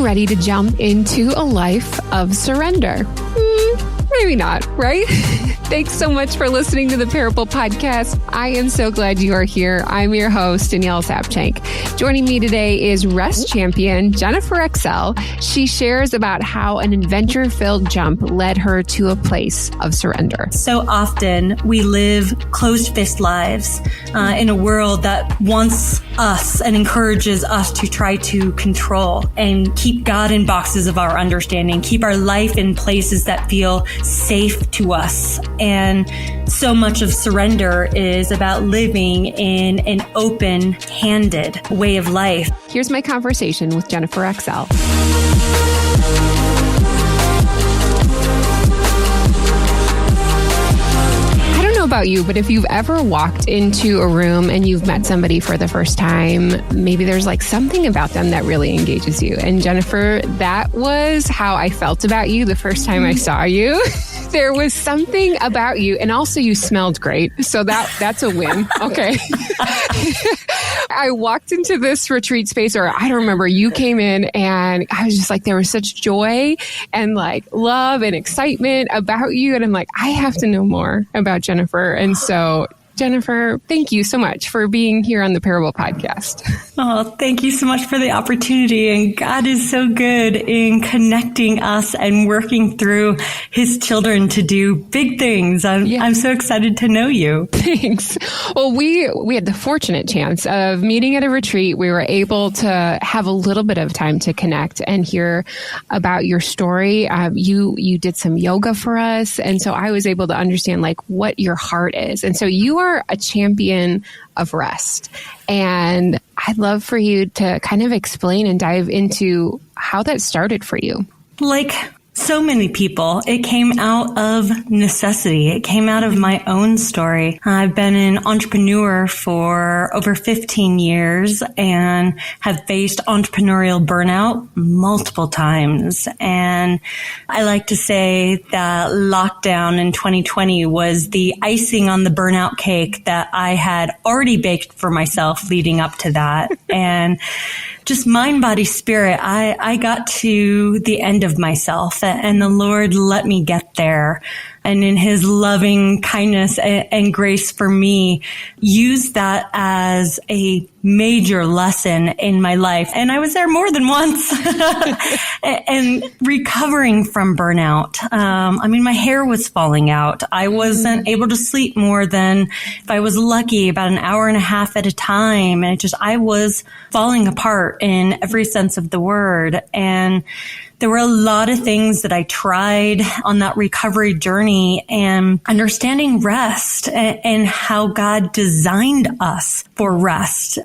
ready to jump into a life of surrender? Maybe not, right? Thanks so much for listening to the Parable Podcast. I am so glad you are here. I'm your host, Danielle Zapchenk. Joining me today is rest champion Jennifer Axcell. She shares about how an adventure-filled jump led her to a place of surrender. So often we live closed-fist lives in a world that wants us and encourages us to try to control and keep God in boxes of our understanding, keep our life in places that feel safe to us. And so much of surrender is about living in an open-handed way of life. Here's my conversation with Jennifer Axcell. About you, but if you've ever walked into a room and you've met somebody for the first time, maybe there's like something about them that really engages you. And Jennifer, that was how I felt about you the first time I saw you. There was something about you, and also you smelled great. So that's a win. Okay. I walked into this retreat space, or I don't remember, you came in and I was just like, there was such joy and like love and excitement about you. And I'm like, I have to know more about Jennifer. And so Jennifer, thank you so much for being here on the Parable Podcast. Oh, thank you so much for the opportunity. And God is so good in connecting us and working through his children to do big things. I'm so excited to know you. Thanks. Well, we had the fortunate chance of meeting at a retreat. We were able to have a little bit of time to connect and hear about your story. You did some yoga for us. And so I was able to understand like what your heart is. And so you are a champion of rest. And I'd love for you to kind of explain and dive into how that started for you. Like so many people, it came out of necessity. It came out of my own story. I've been an entrepreneur for over 15 years and have faced entrepreneurial burnout multiple times. And I like to say that lockdown in 2020 was the icing on the burnout cake that I had already baked for myself leading up to that. And just mind, body, spirit, I got to the end of myself, and the Lord let me get there. And in his loving kindness and grace for me, used that as a major lesson in my life. And I was there more than once and recovering from burnout. My hair was falling out. I wasn't able to sleep more than, if I was lucky, about an hour and a half at a time. And I was falling apart in every sense of the word. And there were a lot of things that I tried on that recovery journey, and understanding rest and how God designed us for rest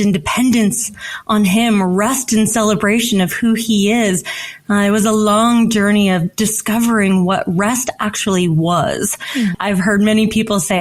and dependence on him, rest and celebration of who he is. It was a long journey of discovering what rest actually was. I've heard many people say,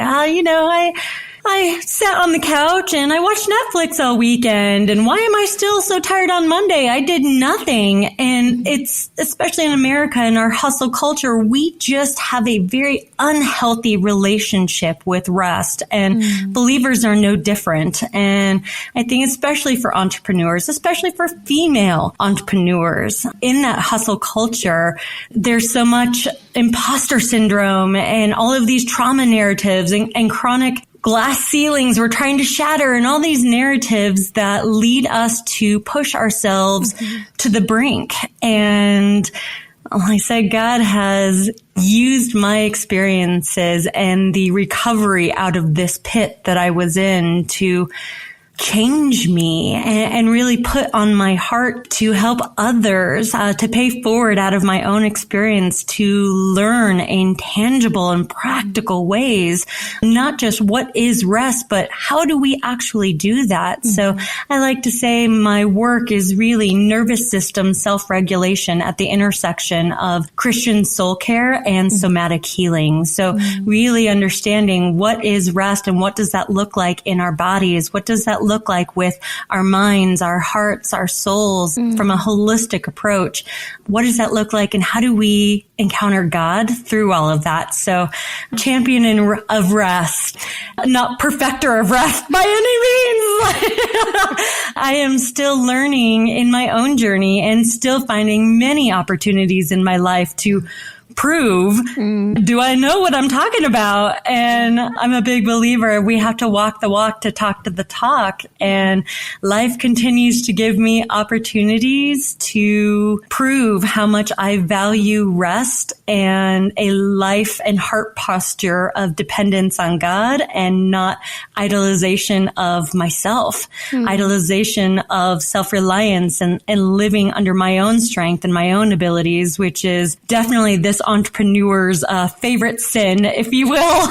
I sat on the couch and I watched Netflix all weekend. And why am I still so tired on Monday? I did nothing. And it's, especially in America, in our hustle culture, we just have a very unhealthy relationship with rest. And believers are no different. And I think especially for entrepreneurs, especially for female entrepreneurs, in that hustle culture, there's so much imposter syndrome and all of these trauma narratives and chronic glass ceilings we're trying to shatter, and all these narratives that lead us to push ourselves to the brink. And like I said, God has used my experiences and the recovery out of this pit that I was in to change me and really put on my heart to help others, to pay forward out of my own experience, to learn in tangible and practical ways, not just what is rest, but how do we actually do that? So I like to say my work is really nervous system self-regulation at the intersection of Christian soul care and somatic healing. So really understanding what is rest and what does that look like in our bodies? What does that look like with our minds, our hearts, our souls from a holistic approach? What does that look like? And how do we encounter God through all of that? So champion of rest, not perfecter of rest by any means. I am still learning in my own journey and still finding many opportunities in my life to prove, do I know what I'm talking about? And I'm a big believer. We have to walk the walk to talk to the talk. And life continues to give me opportunities to prove how much I value rest and a life and heart posture of dependence on God and not idolization of myself, idolization of self-reliance and living under my own strength and my own abilities, which is definitely this entrepreneur's favorite sin, if you will,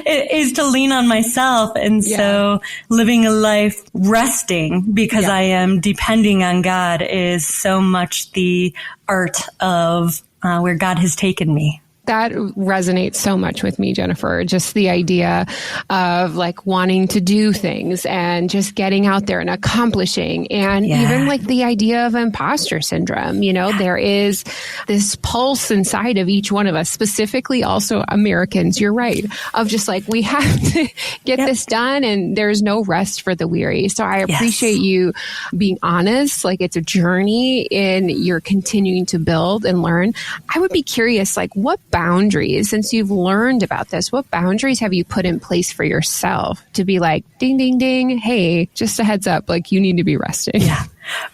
is to lean on myself. And so living a life resting because I am depending on God is so much the art of where God has taken me. That resonates so much with me, Jennifer. Just the idea of like wanting to do things and just getting out there and accomplishing. And even like the idea of imposter syndrome, you know, there is this pulse inside of each one of us, specifically also Americans. You're right. Of just like, we have to get this done and there's no rest for the weary. So I appreciate you being honest. Like it's a journey and you're continuing to build and learn. I would be curious, like what boundaries, since you've learned about this, what boundaries have you put in place for yourself to be like, ding, ding, ding, hey, just a heads up, like you need to be resting? Yeah.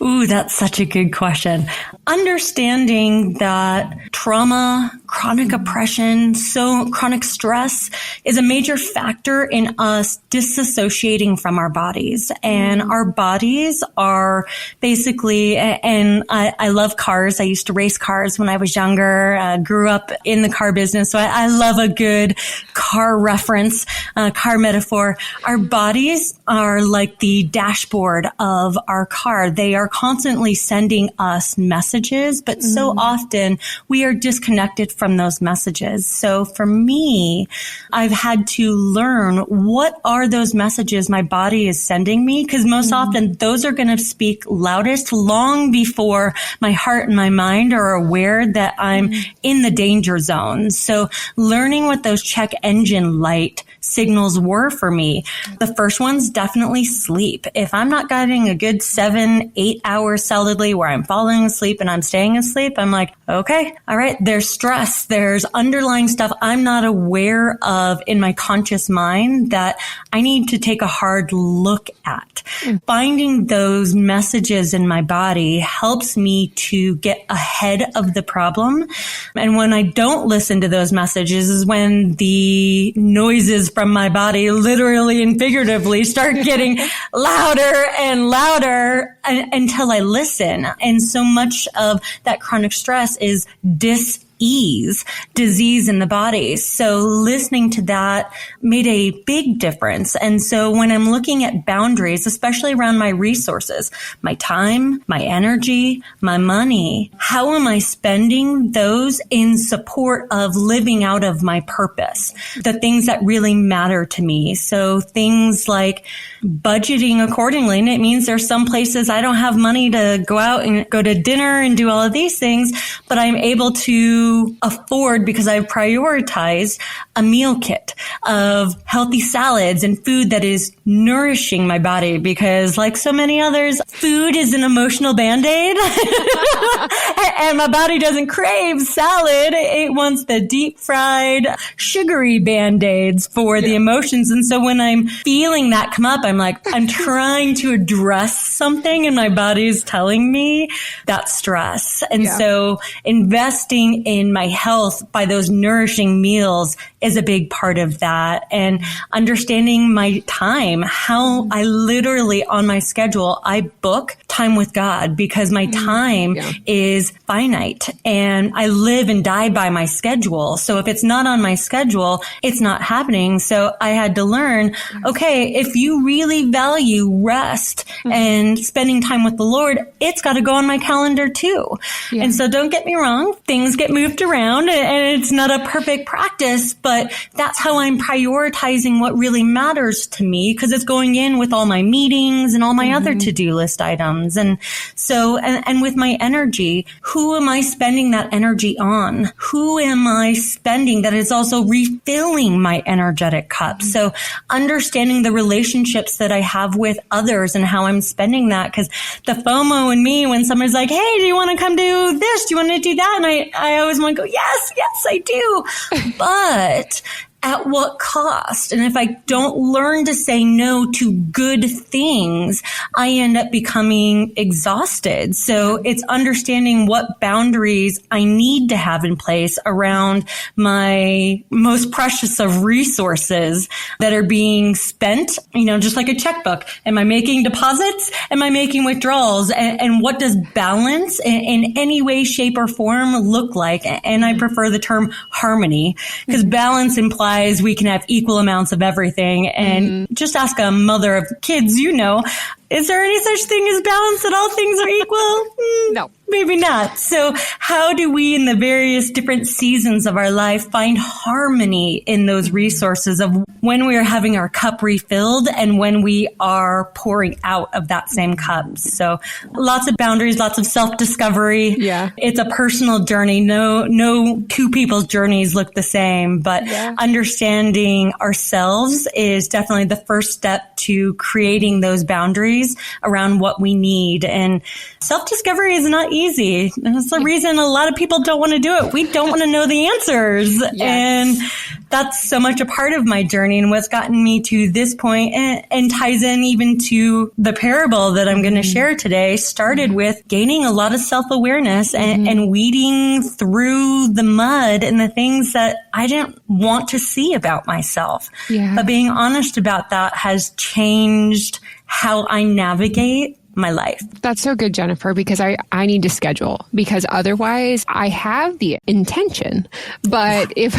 Ooh, that's such a good question. Understanding that trauma, chronic oppression, so chronic stress is a major factor in us disassociating from our bodies. And our bodies are basically, and I love cars. I used to race cars when I was younger, grew up in the car business. So I love a good car reference, car metaphor. Our bodies are like the dashboard of our car. They are constantly sending us messages, but so often we are disconnected from those messages. So for me, I've had to learn what are those messages my body is sending me, because most often those are going to speak loudest long before my heart and my mind are aware that I'm in the danger zone. So learning what those check engine light signals were for me. The first one's definitely sleep. If I'm not getting a good 7-8 hours solidly where I'm falling asleep and I'm staying asleep, I'm like, okay, all right, there's stress. There's underlying stuff I'm not aware of in my conscious mind that I need to take a hard look at. Finding those messages in my body helps me to get ahead of the problem. And when I don't listen to those messages is when the noises from my body, literally and figuratively, start getting louder and louder until I listen. And so much of that chronic stress is dis-ease, disease in the body. So listening to that made a big difference. And so when I'm looking at boundaries, especially around my resources, my time, my energy, my money, how am I spending those in support of living out of my purpose, the things that really matter to me? So things like budgeting accordingly. And it means there's some places I don't have money to go out and go to dinner and do all of these things, but I'm able to afford, because I've prioritized, a meal kit of healthy salads and food that is nourishing my body, because like so many others, food is an emotional Band-Aid and my body doesn't crave salad. It wants the deep fried, sugary Band-Aids for the emotions. And so when I'm feeling that come up, I'm like, I'm trying to address something and my body's telling me that's stress. And so investing in my health by those nourishing meals is a big part of that. And understanding my time, how I literally on my schedule, I book time with God, because my time is finite and I live and die by my schedule. So if it's not on my schedule, it's not happening. So I had to learn, okay, if you really value rest and spending time with the Lord, it's got to go on my calendar too. Yeah. And so don't get me wrong, things get moved around and it's not a perfect practice, but that's how I'm prioritizing what really matters to me, because it's going in with all my meetings and all my other to-do list items. And so, and with my energy, who am I spending that energy on? Who am I spending that is also refilling my energetic cup? So understanding the relationships that I have with others and how I'm spending that, because the FOMO in me, when somebody's like, hey, do you want to come do this? Do you want to do that? And I always want to go, yes, I do. But at what cost? And if I don't learn to say no to good things, I end up becoming exhausted. So it's understanding what boundaries I need to have in place around my most precious of resources that are being spent, just like a checkbook. Am I making deposits? Am I making withdrawals? And what does balance in any way, shape, or form look like? And I prefer the term harmony, because balance implies we can have equal amounts of everything. And just ask a mother of kids, is there any such thing as balance, that all things are equal? No. Maybe not. So how do we in the various different seasons of our life find harmony in those resources of when we are having our cup refilled and when we are pouring out of that same cup? So lots of boundaries, lots of self-discovery. Yeah. It's a personal journey. No two people's journeys look the same, but understanding ourselves is definitely the first step to creating those boundaries around what we need. And self-discovery is not easy. That's the reason a lot of people don't want to do it. We don't want to know the answers. Yes. And that's so much a part of my journey and what's gotten me to this point, and ties in even to the parable that I'm going to share today. Started with gaining a lot of self-awareness and weeding through the mud and the things that I didn't want to see about myself. Yeah. But being honest about that has changed how I navigate my life. That's so good, Jennifer, because I need to schedule, because otherwise I have the intention, but if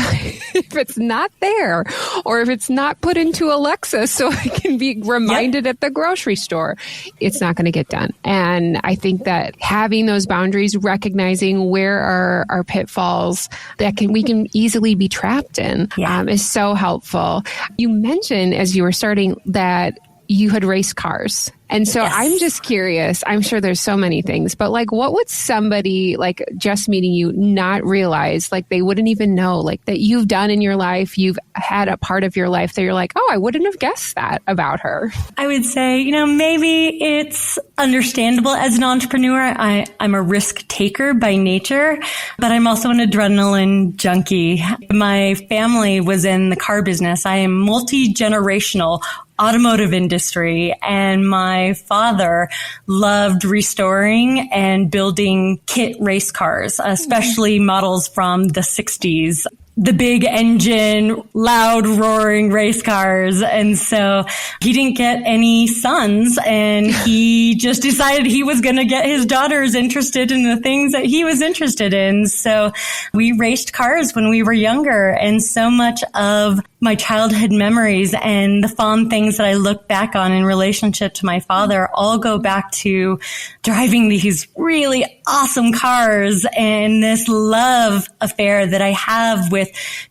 it's not there, or if it's not put into Alexa so I can be reminded at the grocery store, it's not going to get done. And I think that having those boundaries, recognizing where are our pitfalls that we can easily be trapped in, is so helpful. You mentioned as you were starting that you had raced cars. And so I'm just curious, I'm sure there's so many things, but what would somebody just meeting you not realize, they wouldn't even know, that you've done in your life, you've had a part of your life that you're like, oh, I wouldn't have guessed that about her? I would say, maybe it's understandable as an entrepreneur. I'm a risk taker by nature, but I'm also an adrenaline junkie. My family was in the car business. I am multi-generational automotive industry, and my father loved restoring and building kit race cars, especially models from the 60s. The big engine, loud roaring race cars. And so he didn't get any sons, and he just decided he was going to get his daughters interested in the things that he was interested in. So we raced cars when we were younger, and so much of my childhood memories and the fond things that I look back on in relationship to my father all go back to driving these really awesome cars and this love affair that I have with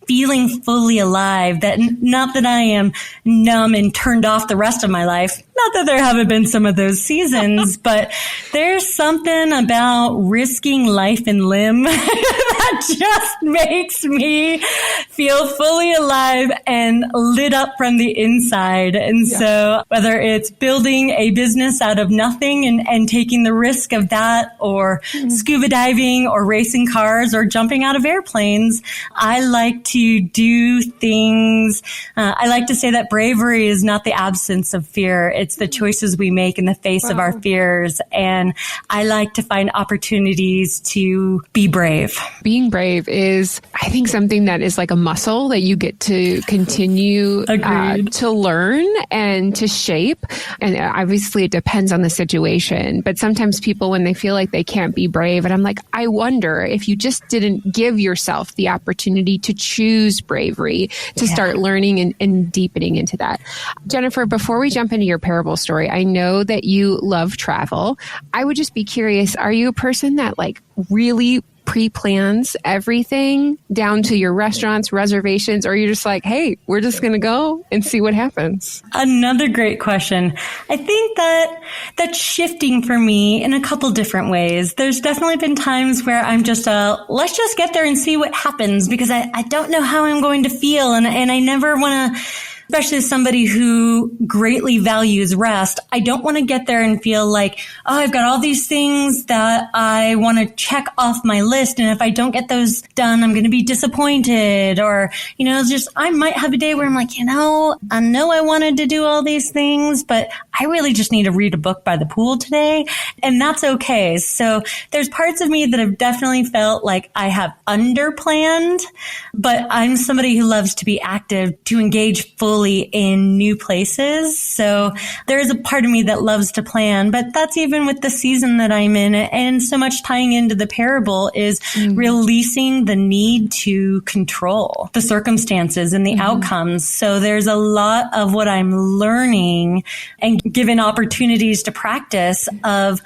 feeling fully alive. That not that I am numb and turned off the rest of my life. Not that there haven't been some of those seasons, but there's something about risking life and limb that just makes me feel fully alive and lit up from the inside. And so whether it's building a business out of nothing and taking the risk of that, or scuba diving, or racing cars, or jumping out of airplanes, I like to do things. I like to say that bravery is not the absence of fear. It's the choices we make in the face of our fears. And I like to find opportunities to be brave. Being being brave is, I think, something that is like a muscle that you get to continue to learn and to shape. And obviously it depends on the situation. But sometimes people, when they feel like they can't be brave, and I'm like, I wonder if you just didn't give yourself the opportunity to choose bravery, to start learning and deepening into that. Jennifer, before we jump into your parable story, I know that you love travel. I would just be curious, are you a person that like really pre-plans everything down to your restaurants, reservations, or you're just like, hey, we're just going to go and see what happens? Another great question. I think that that's shifting for me in a couple different ways. There's definitely been times where I'm just let's just get there and see what happens, because I don't know how I'm going to feel. And I never want to, especially as somebody who greatly values rest, I don't want to get there and feel like, oh, I've got all these things that I want to check off my list. And if I don't get those done, I'm going to be disappointed. Or, just I might have a day where I'm like, I know I wanted to do all these things, but I really just need to read a book by the pool today. And that's okay. So there's parts of me that have definitely felt like I have underplanned, but I'm somebody who loves to be active, to engage fully in new places. So there is a part of me that loves to plan, but that's even with the season that I'm in. And so much tying into the parable is releasing the need to control the circumstances and the outcomes. So there's a lot of what I'm learning and given opportunities to practice of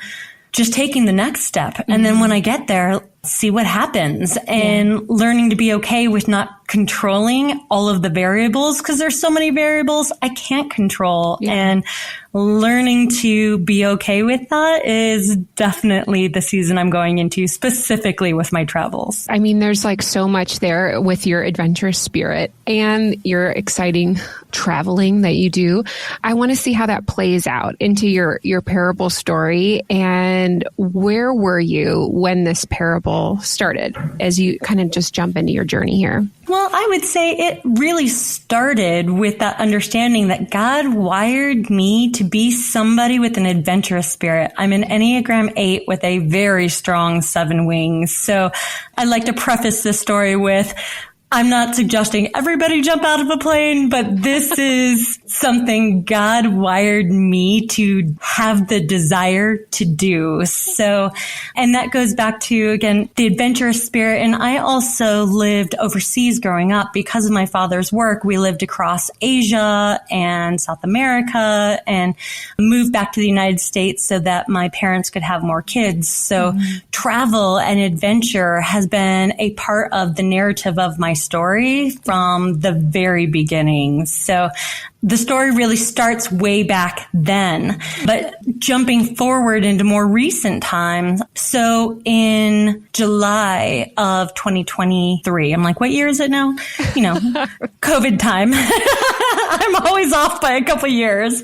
just taking the next step. And then when I get there, see what happens, and learning to be okay with not controlling all of the variables, because there's so many variables I can't control. And learning to be okay with that is definitely the season I'm going into, specifically with my travels. I mean, there's like so much there with your adventurous spirit and your exciting traveling that you do. I want to see how that plays out into your parable story. And where were you when this parable started, as you kind of just jump into your journey here? Well, I would say it really started with that understanding that God wired me to be somebody with an adventurous spirit. I'm an Enneagram 8 with a very strong 7 wings. So I'd like to preface this story with, I'm not suggesting everybody jump out of a plane, but this is something God wired me to have the desire to do. So, and that goes back to, again, the adventurous spirit. And I also lived overseas growing up because of my father's work. We lived across Asia and South America and moved back to the United States so that my parents could have more kids. So travel and adventure has been a part of the narrative of my story from the very beginning. So the story really starts way back then, but jumping forward into more recent times. So in July of 2023, I'm like, what year is it now? COVID time. I'm always off by a couple years.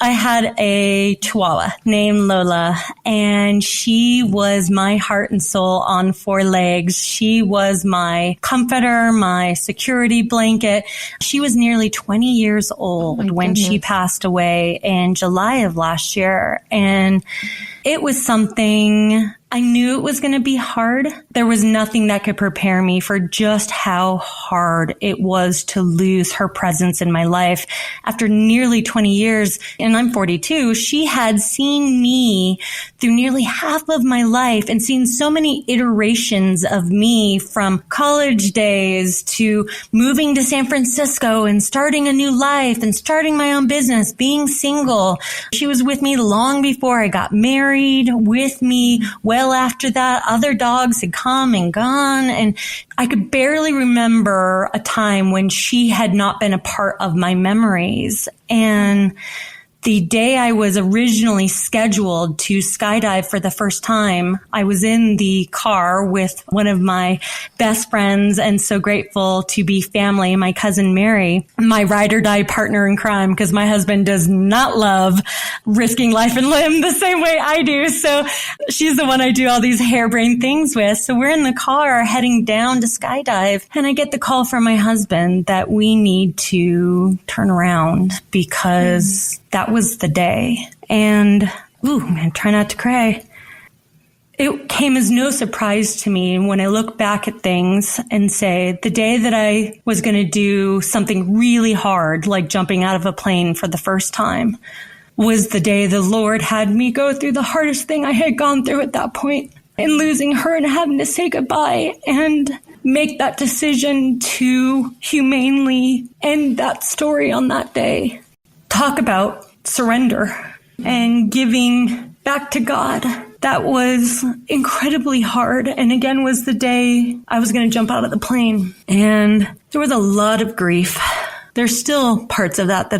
I had a Chihuahua named Lola, and she was my heart and soul on 4 legs. She was my comforter, my security blanket. She was nearly 20 years old when she passed away in July of last year. And it was something I knew it was going to be hard. There was nothing that could prepare me for just how hard it was to lose her presence in my life. After nearly 20 years, and I'm 42, she had seen me through nearly half of my life and seen so many iterations of me, from college days to moving to San Francisco and starting a new life and starting my own business, being single. She was with me long before I got married, with me well after that. Other dogs had come and gone, and I could barely remember a time when she had not been a part of my memories. And the day I was originally scheduled to skydive for the first time, I was in the car with one of my best friends, and so grateful to be family, my cousin Mary, my ride or die partner in crime, because my husband does not love risking life and limb the same way I do. So she's the one I do all these harebrained things with. So we're in the car heading down to skydive, and I get the call from my husband that we need to turn around because that was the day. And, man, try not to cry. it came as no surprise to me when I look back at things and say the day that I was going to do something really hard, like jumping out of a plane for the first time, was the day the Lord had me go through the hardest thing I had gone through at that point, and losing her and having to say goodbye and make that decision to humanely end that story on that day. Talk about surrender and giving back to God. That was incredibly hard. And again, was the day I was going to jump out of the plane. And there was a lot of grief. There's still parts of that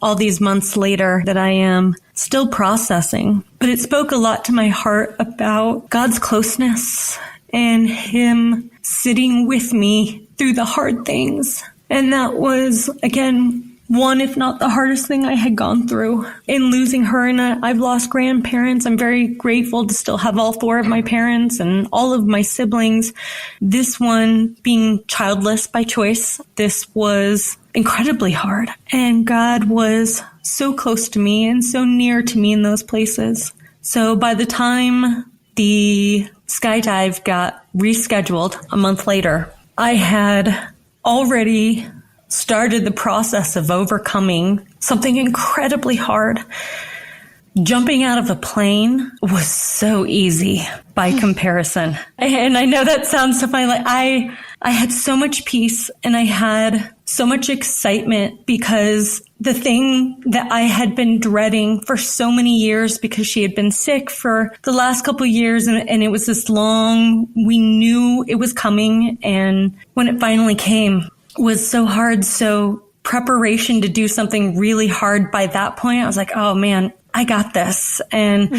all these months later, that I am still processing. But it spoke a lot to my heart about God's closeness and Him sitting with me through the hard things. And that was, again, one, if not the hardest thing I had gone through in losing her. And I've lost grandparents. I'm very grateful to still have all 4 of my parents and all of my siblings. This one, being childless by choice, this was incredibly hard. And God was so close to me and so near to me in those places. So by the time the skydive got rescheduled a month later, I had already started the process of overcoming something incredibly hard. Jumping out of a plane was so easy by comparison. And I know that sounds so funny. Like I had so much peace and I had so much excitement because the thing that I had been dreading for so many years, because she had been sick for the last couple of years, and it was this long, we knew it was coming. And when it finally came, was so hard. So preparation to do something really hard by that point, I was like, oh man, I got this. And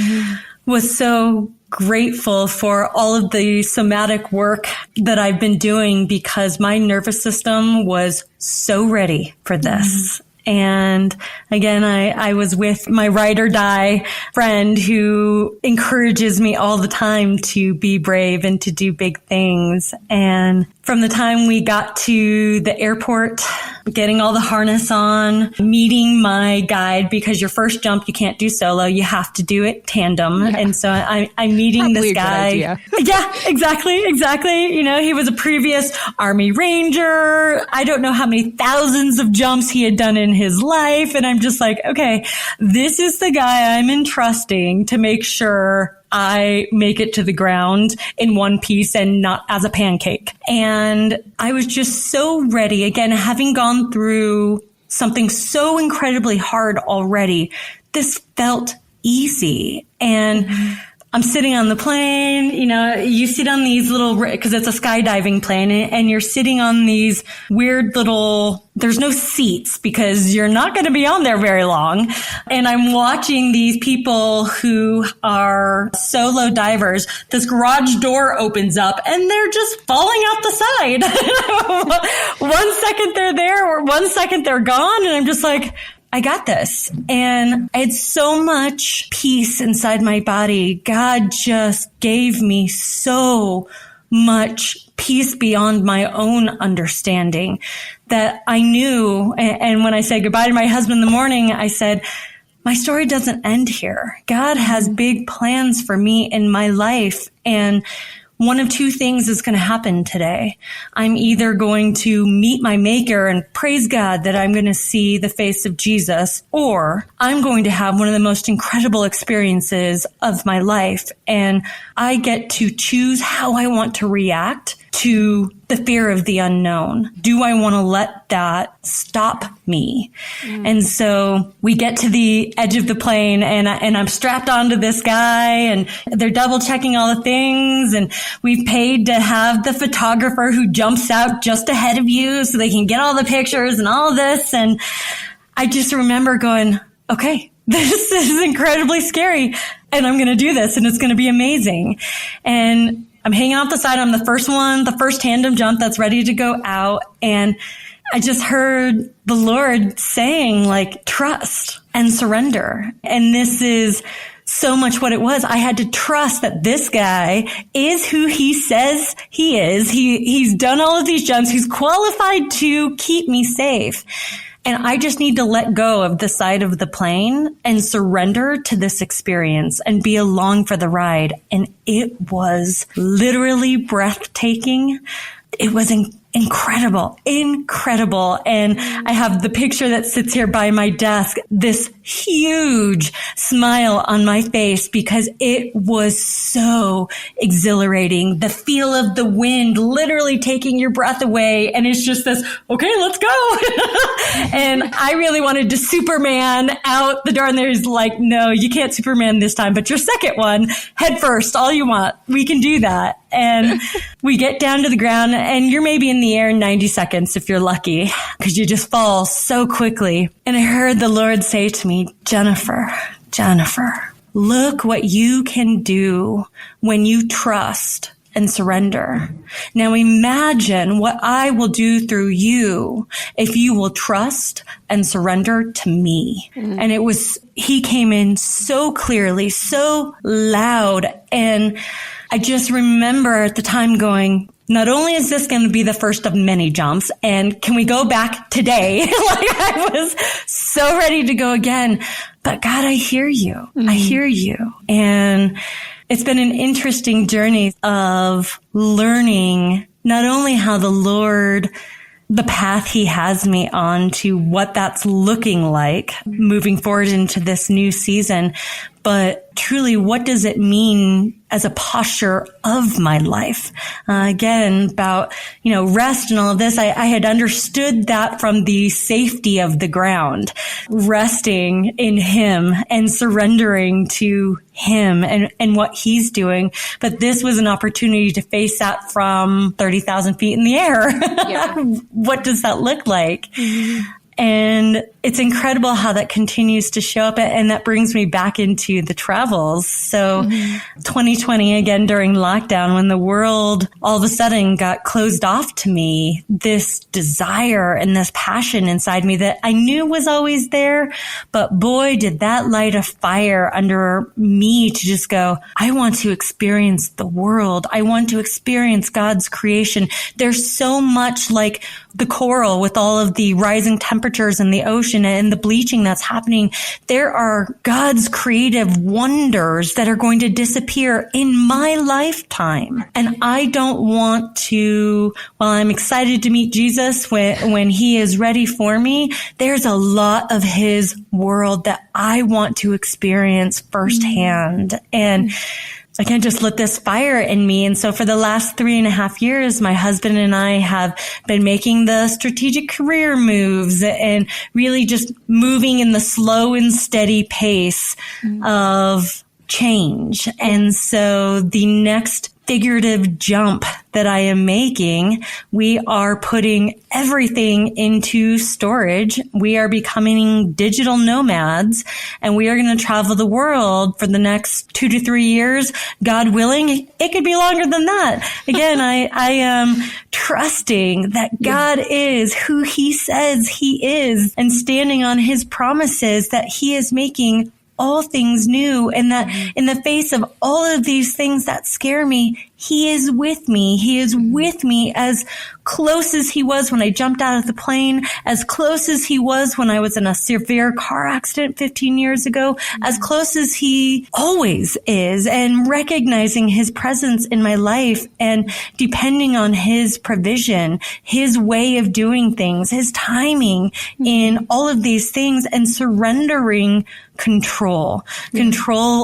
was so grateful for all of the somatic work that I've been doing, because my nervous system was so ready for this. And again, I was with my ride or die friend who encourages me all the time to be brave and to do big things. And from the time we got to the airport, getting all the harness on, meeting my guide, because your first jump, you can't do solo. You have to do it tandem. Yeah. And so I'm meeting Probably this guy. Yeah, exactly. You know, he was a previous Army Ranger. I don't know how many thousands of jumps he had done in his life. And I'm just like, okay, this is the guy I'm entrusting to make sure I make it to the ground in one piece and not as a pancake. And I was just so ready, again, having gone through something so incredibly hard already. This felt easy. And I'm sitting on the plane, you know, you sit on these little, because it's a skydiving plane, and you're sitting on these weird little, there's no seats because you're not going to be on there very long. And I'm watching these people who are solo divers. This garage door opens up and they're just falling out the side. 1 second they're there, or 1 second they're gone. And I'm just like, I got this. And I had so much peace inside my body. God just gave me so much peace beyond my own understanding that I knew. And when I said goodbye to my husband in the morning, I said, my story doesn't end here. God has big plans for me in my life. And one of 2 things is going to happen today. I'm either going to meet my maker and praise God that I'm going to see the face of Jesus, or I'm going to have one of the most incredible experiences of my life. And I get to choose how I want to react to the fear of the unknown. Do I want to let that stop me? And so we get to the edge of the plane, and I'm strapped onto this guy, and they're double checking all the things. And we've paid to have the photographer who jumps out just ahead of you so they can get all the pictures and all of this. And I just remember going, okay, this is incredibly scary, and I'm going to do this, and it's going to be amazing. And I'm hanging off the side. I'm the first one, the first tandem jump that's ready to go out. And I just heard the Lord saying, like, trust and surrender. And this is so much what it was. I had to trust that this guy is who he says he is. He's done all of these jumps. He's qualified to keep me safe. And I just need to let go of the side of the plane and surrender to this experience and be along for the ride. And it was literally breathtaking. It was incredible. And I have the picture that sits here by my desk, this huge smile on my face because it was so exhilarating. The feel of the wind literally taking your breath away. And it's just this, okay, let's go. And I really wanted to Superman out the door. And there's like, no, you can't Superman this time, but your second one, head first, all you want. We can do that. And we get down to the ground and you're maybe in the air in 90 seconds if you're lucky because you just fall so quickly. And I heard the Lord say to me, Jennifer, look what you can do when you trust and surrender. Now imagine what I will do through you if you will trust and surrender to me. Mm-hmm. And he came in so clearly, so loud. And I just remember at the time going, not only is this going to be the first of many jumps, and can we go back today? Like I was so ready to go again. But God, I hear you. Mm-hmm. I hear you. And it's been an interesting journey of learning not only how the Lord, the path he has me on to what that's looking like moving forward into this new season, but truly, what does it mean as a posture of my life? Again, about, rest and all of this. I had understood that from the safety of the ground, resting in him and surrendering to him and what he's doing. But this was an opportunity to face that from 30,000 feet in the air. Yeah. What does that look like? Mm-hmm. And it's incredible how that continues to show up. And that brings me back into the travels. So 2020, again, during lockdown, when the world all of a sudden got closed off to me, this desire and this passion inside me that I knew was always there. But boy, did that light a fire under me to just go, I want to experience the world. I want to experience God's creation. There's so much like the coral with all of the rising temperatures in the ocean and the bleaching that's happening. There are God's creative wonders that are going to disappear in my lifetime. And I don't want to, while I'm excited to meet Jesus when he is ready for me, there's a lot of his world that I want to experience firsthand. And I can't just let this fire in me. And so for the last 3.5 years, my husband and I have been making the strategic career moves and really just moving in the slow and steady pace of change. And so the next figurative jump that I am making, we are putting everything into storage. We are becoming digital nomads and we are going to travel the world for the next 2 to 3 years. God willing, it could be longer than that. Again, I am trusting that God is who he says he is and standing on his promises that he is making all things new, and that in the face of all of these things that scare me, he is with me. He is with me as close as he was when I jumped out of the plane, as close as he was when I was in a severe car accident 15 years ago, as close as he always is, and recognizing his presence in my life and depending on his provision, his way of doing things, his timing in all of these things, and surrendering control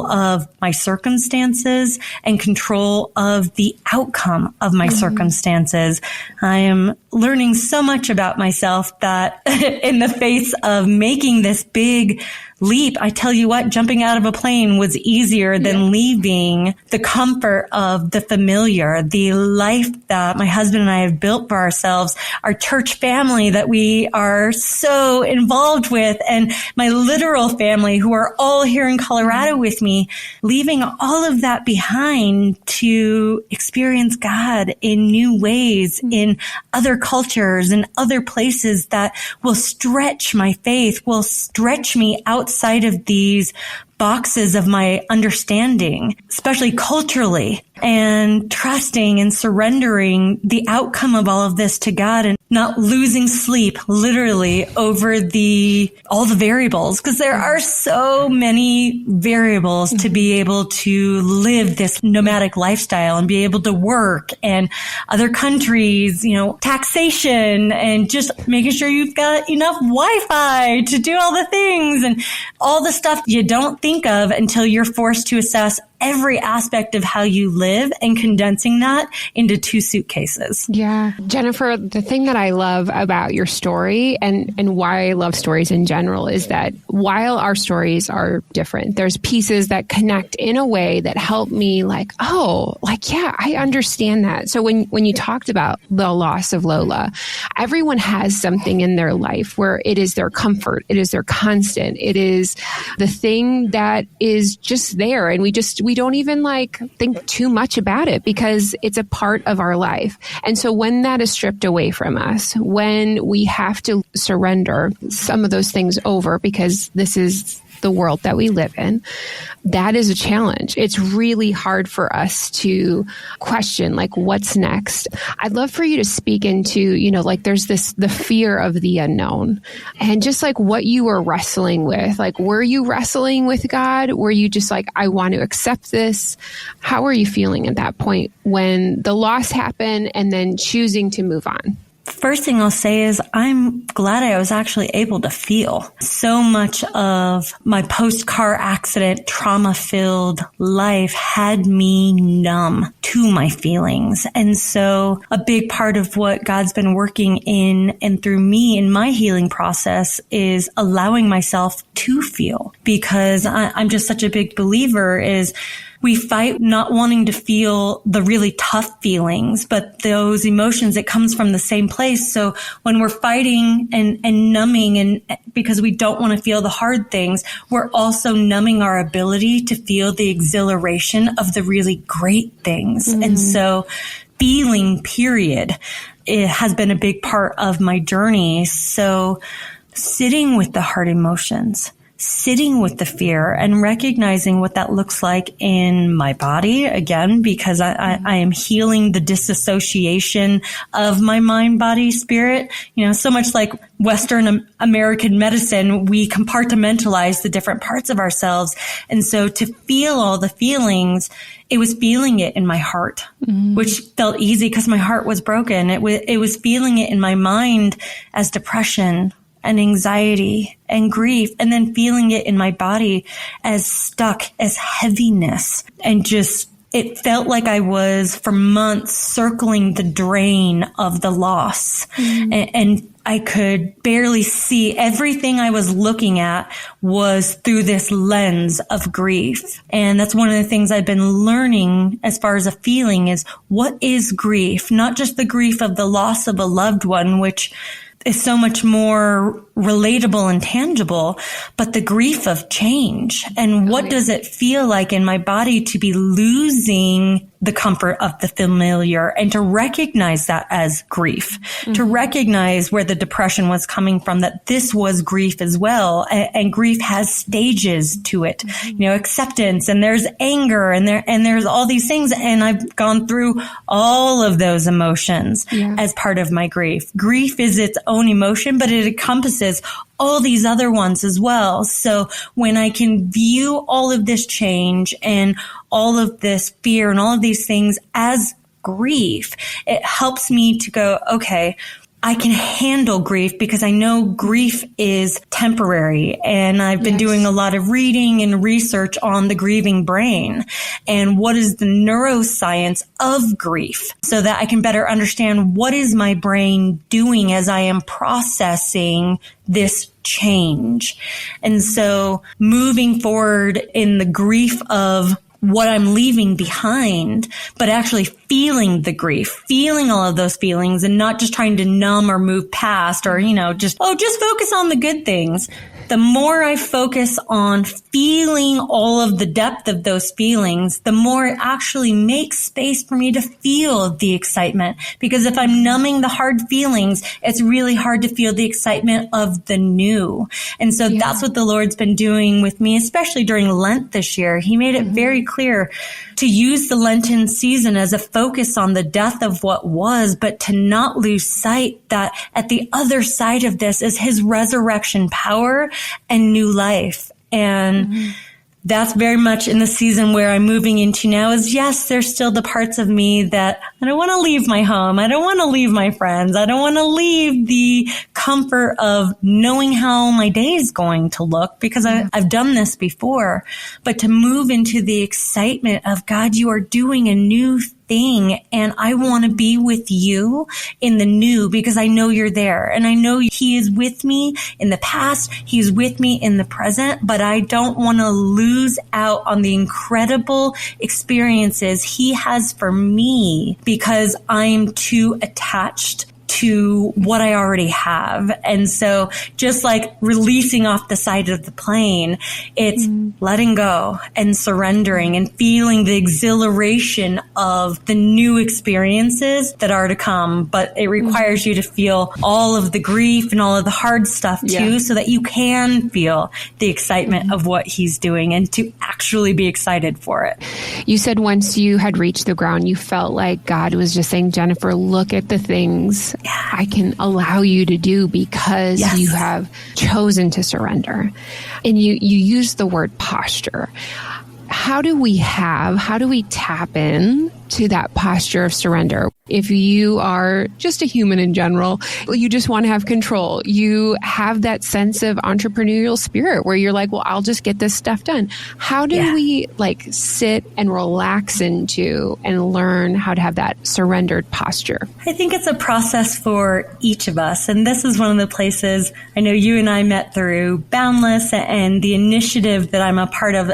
of my circumstances and control of the outcome of my circumstances. I am learning so much about myself that in the face of making this big leap, I tell you what, jumping out of a plane was easier than leaving the comfort of the familiar, the life that my husband and I have built for ourselves, our church family that we are so involved with, and my literal family who are all here in Colorado with me, leaving all of that behind to experience God in new ways, in other cultures and other places that will stretch my faith, will stretch me outside of these boxes of my understanding, especially culturally, and trusting and surrendering the outcome of all of this to God. And not losing sleep literally over all the variables, because there are so many variables to be able to live this nomadic lifestyle and be able to work, and other countries, taxation, and just making sure you've got enough Wi-Fi to do all the things and all the stuff you don't think of until you're forced to assess every aspect of how you live and condensing that into 2 suitcases. Yeah. Jennifer, the thing that I love about your story and why I love stories in general is that while our stories are different, there's pieces that connect in a way that help me I understand that. So when you talked about the loss of Lola, everyone has something in their life where it is their comfort. It is their constant. It is the thing that is just there. And we don't even think too much about it because it's a part of our life. And so when that is stripped away from us, when we have to surrender some of those things over because this is the world that we live in, that is a challenge. It's really hard for us to question, what's next? I'd love for you to speak into, there's the fear of the unknown and just what you were wrestling with. Were you wrestling with God? Were you just I want to accept this? How were you feeling at that point when the loss happened and then choosing to move on? First thing I'll say is I'm glad I was actually able to feel. So much of my post-car accident, trauma-filled life had me numb to my feelings. And so a big part of what God's been working in and through me in my healing process is allowing myself to feel, because I'm just such a big believer is we fight not wanting to feel the really tough feelings, but those emotions, it comes from the same place. So when we're fighting and numbing, and because we don't want to feel the hard things, we're also numbing our ability to feel the exhilaration of the really great things. Mm-hmm. And so feeling, period, it has been a big part of my journey. So sitting with the hard emotions, sitting with the fear and recognizing what that looks like in my body, again, because I am healing the disassociation of my mind, body, spirit. So much like Western American medicine, we compartmentalize the different parts of ourselves. And so to feel all the feelings, it was feeling it in my heart, which felt easy because my heart was broken. It was feeling it in my mind as depression and anxiety and grief, and then feeling it in my body as stuck, as heaviness. And just, it felt like I was for months circling the drain of the loss. And I could barely see. Everything I was looking at was through this lens of grief. And that's one of the things I've been learning as far as a feeling is, what is grief? Not just the grief of the loss of a loved one, which is so much more relatable and tangible, but the grief of change. And what does it feel like in my body to be losing the comfort of the familiar, and to recognize that as grief, to recognize where the depression was coming from, that this was grief as well. And grief has stages to it, acceptance, and there's anger, and there's all these things. And I've gone through all of those emotions as part of my grief. Grief is its own emotion, but it encompasses all these other ones as well. So when I can view all of this change and all of this fear and all of these things as grief, it helps me to go, okay, I can handle grief because I know grief is temporary. And I've been doing a lot of reading and research on the grieving brain and what is the neuroscience of grief, so that I can better understand what is my brain doing as I am processing this change. And so moving forward in the grief of what I'm leaving behind, but actually feeling the grief, feeling all of those feelings, and not just trying to numb or move past or, just focus on the good things. the more I focus on feeling all of the depth of those feelings, the more it actually makes space for me to feel the excitement. Because if I'm numbing the hard feelings, it's really hard to feel the excitement of the new. And so that's what the Lord's been doing with me, especially during Lent this year. He made it very clear to use the Lenten season as a focus on the death of what was, but to not lose sight that at the other side of this is his resurrection power and new life. And that's very much in the season where I'm moving into now is, yes, there's still the parts of me that I don't want to leave my home. I don't want to leave my friends. I don't want to leave the comfort of knowing how my day is going to look because I've done this before. But to move into the excitement of, God, you are doing a new thing, and I want to be with you in the new because I know you're there, and I know he is with me in the past, he's with me in the present, but I don't want to lose out on the incredible experiences he has for me because I'm too attached to what I already have. And so just like releasing off the side of the plane, it's letting go and surrendering and feeling the exhilaration of the new experiences that are to come. But it requires you to feel all of the grief and all of the hard stuff too, so that you can feel the excitement of what he's doing and to actually be excited for it. You said once you had reached the ground, you felt like God was just saying, Jennifer, look at the things I can allow you to do because you have chosen to surrender. And you use the word posture. How do we tap in to that posture of surrender? If you are just a human in general, you just want to have control. You have that sense of entrepreneurial spirit where you're like, well, I'll just get this stuff done. How do we sit and relax into and learn how to have that surrendered posture? I think it's a process for each of us. And this is one of the places I know you and I met through Boundless, and the initiative that I'm a part of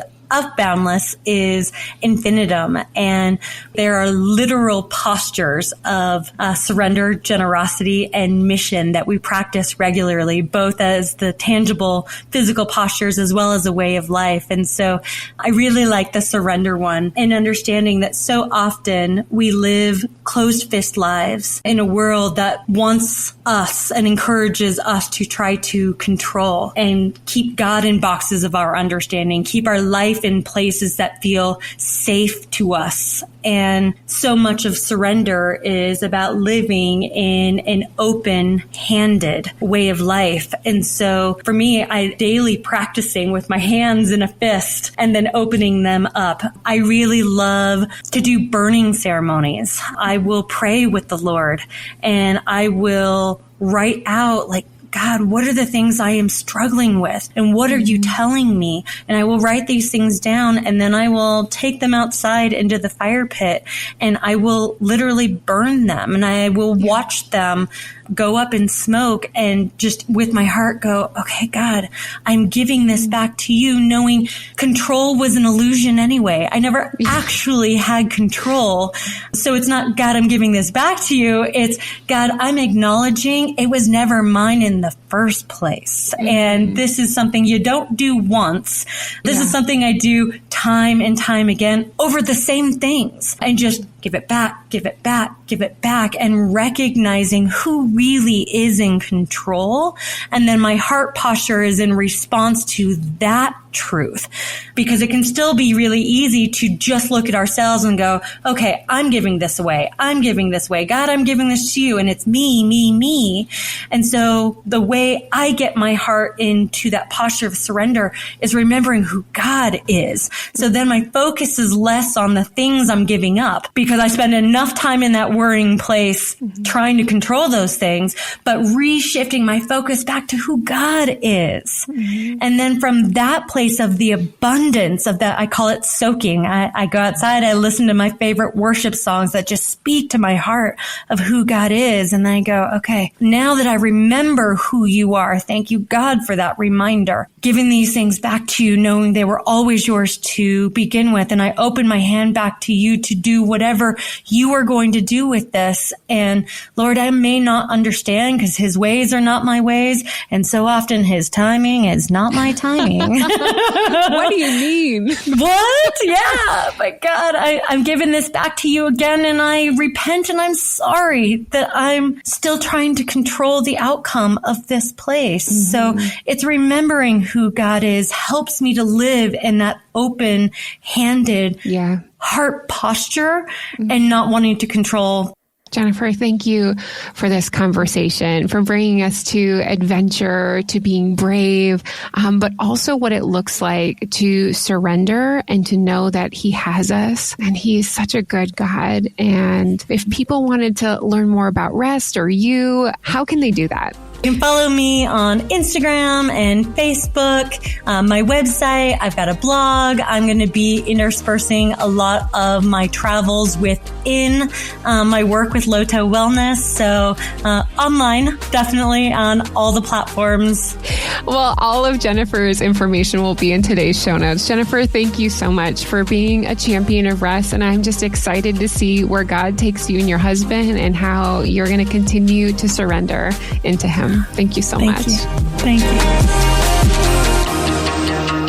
Boundless is infinitum. And there are literal postures of surrender, generosity, and mission that we practice regularly, both as the tangible physical postures as well as a way of life. And so I really like the surrender one, and understanding that so often we live closed fist lives in a world that wants us and encourages us to try to control and keep God in boxes of our understanding, keep our life in places that feel safe to us. And so much of surrender is about living in an open-handed way of life. And so for me, I daily practicing with my hands in a fist and then opening them up. I really love to do burning ceremonies. I will pray with the Lord, and I will write out, like, God, what are the things I am struggling with? And what are you telling me? And I will write these things down, and then I will take them outside into the fire pit, and I will literally burn them, and I will watch them go up in smoke, and just with my heart go, okay, God, I'm giving this back to you, knowing control was an illusion anyway. I never actually had control. So it's not, God, I'm giving this back to you. It's, God, I'm acknowledging it was never mine in the first place. And this is something you don't do once. This is something I do time and time again over the same things, and just give it back, give it back, give it back, and recognizing who really is in control. And then my heart posture is in response to that truth, because it can still be really easy to just look at ourselves and go, okay, I'm giving this away. I'm giving this away. God, I'm giving this to you. And it's me, me, me. And so the way I get my heart into that posture of surrender is remembering who God is. So then my focus is less on the things I'm giving up, because I spend enough time in that worrying place trying to control those things, but reshifting my focus back to who God is. And then from that place of the abundance of that, I call it soaking. I go outside, I listen to my favorite worship songs that just speak to my heart of who God is. And then I go, okay, now that I remember who you are. Thank you, God, for that reminder. Giving these things back to you, knowing they were always yours to begin with. And I open my hand back to you to do whatever you are going to do with this. And Lord, I may not understand because his ways are not my ways. And so often his timing is not my timing. What do you mean? What? Yeah. But God, I'm giving this back to you again, and I repent, and I'm sorry that I'm still trying to control the outcome of this place. So it's remembering who God is helps me to live in that open-handed heart posture and not wanting to control. Jennifer, thank you for this conversation, for bringing us to adventure, to being brave, but also what it looks like to surrender and to know that he has us and he is such a good God. And if people wanted to learn more about rest or you, how can they do that? You can follow me on Instagram and Facebook, my website. I've got a blog. I'm going to be interspersing a lot of my travels within my work with Loto Wellness. So online, definitely on all the platforms. Well, all of Jennifer's information will be in today's show notes. Jennifer, thank you so much for being a champion of rest. And I'm just excited to see where God takes you and your husband and how you're going to continue to surrender into him. Thank you so much. Thank you.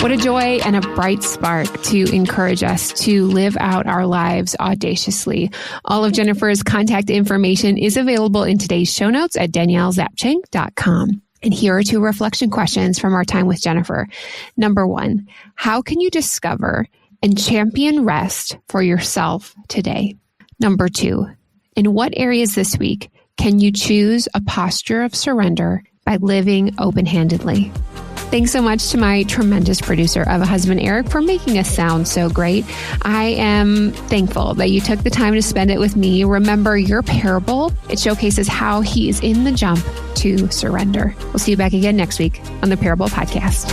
What a joy and a bright spark to encourage us to live out our lives audaciously. All of Jennifer's contact information is available in today's show notes at daniellezapchenk.com. And here are 2 reflection questions from our time with Jennifer. Number 1, how can you discover and champion rest for yourself today? Number 2, in what areas this week can you choose a posture of surrender by living open-handedly? Thanks so much to my tremendous producer of a husband, Eric, for making us sound so great. I am thankful that you took the time to spend it with me. Remember your parable. It showcases how he is in the jump to surrender. We'll see you back again next week on the Parable Podcast.